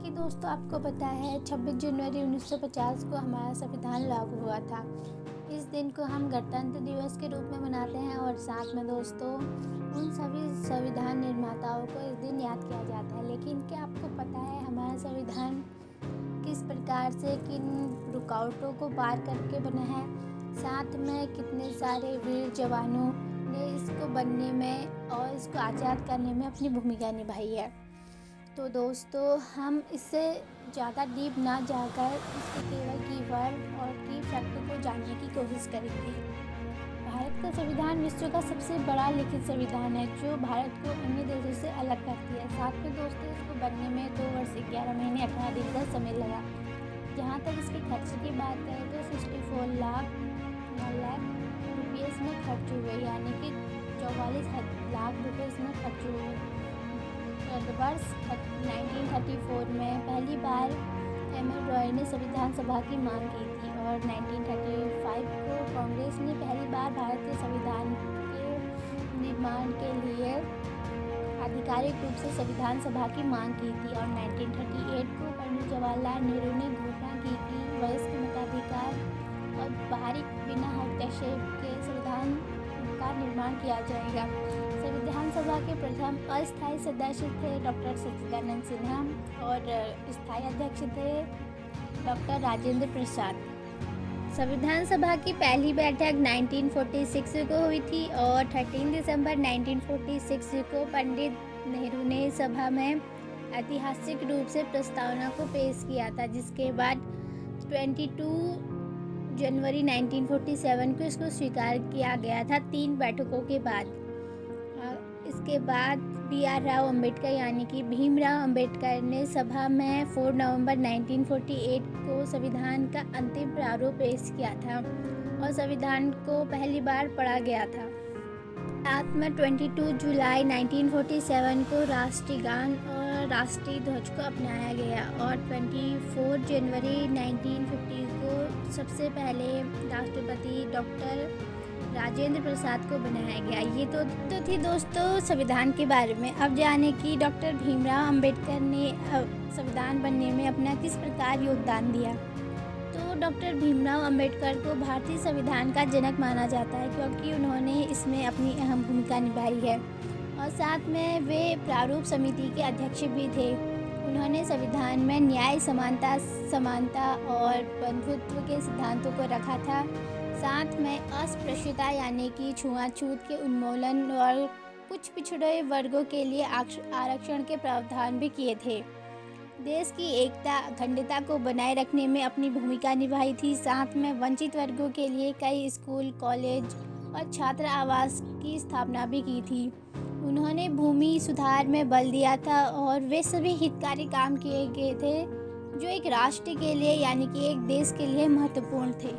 कि दोस्तों आपको पता है 26 जनवरी 1950 को हमारा संविधान लागू हुआ था। इस दिन को हम गणतंत्र दिवस के रूप में मनाते हैं और साथ में दोस्तों उन सभी संविधान निर्माताओं को इस दिन याद किया जाता है। लेकिन क्या आपको पता है हमारा संविधान किस प्रकार से किन रुकावटों को पार करके बना है, साथ में कितने सारे वीर जवानों ने इसको बनने में और इसको आज़ाद करने में अपनी भूमिका निभाई है। तो दोस्तों हम इससे ज़्यादा डीप ना जाकर इसके केवल कीवर्ड और की फैक्ट को जानने की कोशिश करेंगे। भारत का संविधान विश्व का सबसे बड़ा लिखित संविधान है जो भारत को अन्य देशों से अलग करती है। साथ में दोस्तों इसको बनने में 2 वर्ष 11 महीने 18 दिन का समय लगा। जहाँ तक इसके खर्च की बात करें तो 64 लाख रुपये इसमें खर्च हुए, यानी कि 44 लाख रुपये इसमें खर्च हुए। वर्ष 1934 में पहली बार एम.एन. रॉय ने संविधान सभा की मांग की थी और 1935 को कांग्रेस ने पहली बार भारत के संविधान के निर्माण के लिए आधिकारिक रूप से संविधान सभा की मांग की थी और 1938 को पंडित जवाहरलाल नेहरू ने घोषणा की कि वयस्क मताधिकार और बाहरी बिना हस्तक्षेप के संविधान का निर्माण किया जाएगा। संविधान सभा के प्रथम अस्थायी सदस्य थे डॉक्टर सच्चिदानंद सिन्हा और स्थायी अध्यक्ष थे डॉक्टर राजेंद्र प्रसाद। संविधान सभा की पहली बैठक 1946 को हुई थी और 13 दिसंबर 1946 को पंडित नेहरू ने सभा में ऐतिहासिक रूप से प्रस्तावना को पेश किया था, जिसके बाद 22 जनवरी 1947 को इसको स्वीकार किया गया था 3 बैठकों के बाद। इसके बाद B.R. राव अम्बेडकर यानी कि भीमराव अम्बेडकर ने सभा में 4 नवंबर 1948 को संविधान का अंतिम प्रारूप पेश किया था और संविधान को पहली बार पढ़ा गया था। साथ में 22 जुलाई 1947 को राष्ट्रीय गान और राष्ट्रीय ध्वज को अपनाया गया और 24 जनवरी 1950 को सबसे पहले राष्ट्रपति डॉक्टर राजेंद्र प्रसाद को बनाया गया। ये तो थी दोस्तों संविधान के बारे में। अब जाने की डॉक्टर भीमराव अम्बेडकर ने संविधान बनने में अपना किस प्रकार योगदान दिया। तो डॉक्टर भीमराव अम्बेडकर को भारतीय संविधान का जनक माना जाता है क्योंकि उन्होंने इसमें अपनी अहम भूमिका निभाई है और साथ में वे प्रारूप समिति के अध्यक्ष भी थे। उन्होंने संविधान में न्याय, समानता और बंधुत्व के सिद्धांतों को रखा था। साथ में अस्पृश्यता यानी कि छुआछूत के उन्मूलन और कुछ पिछड़े वर्गों के लिए आरक्षण के प्रावधान भी किए थे। देश की एकता, अखंडता को बनाए रखने में अपनी भूमिका निभाई थी। साथ में वंचित वर्गों के लिए कई स्कूल, कॉलेज और छात्र आवास की स्थापना भी की थी। उन्होंने भूमि सुधार में बल दिया था और वे सभी हितकारी काम किए गए थे जो एक राष्ट्र के लिए यानी कि एक देश के लिए महत्वपूर्ण थे।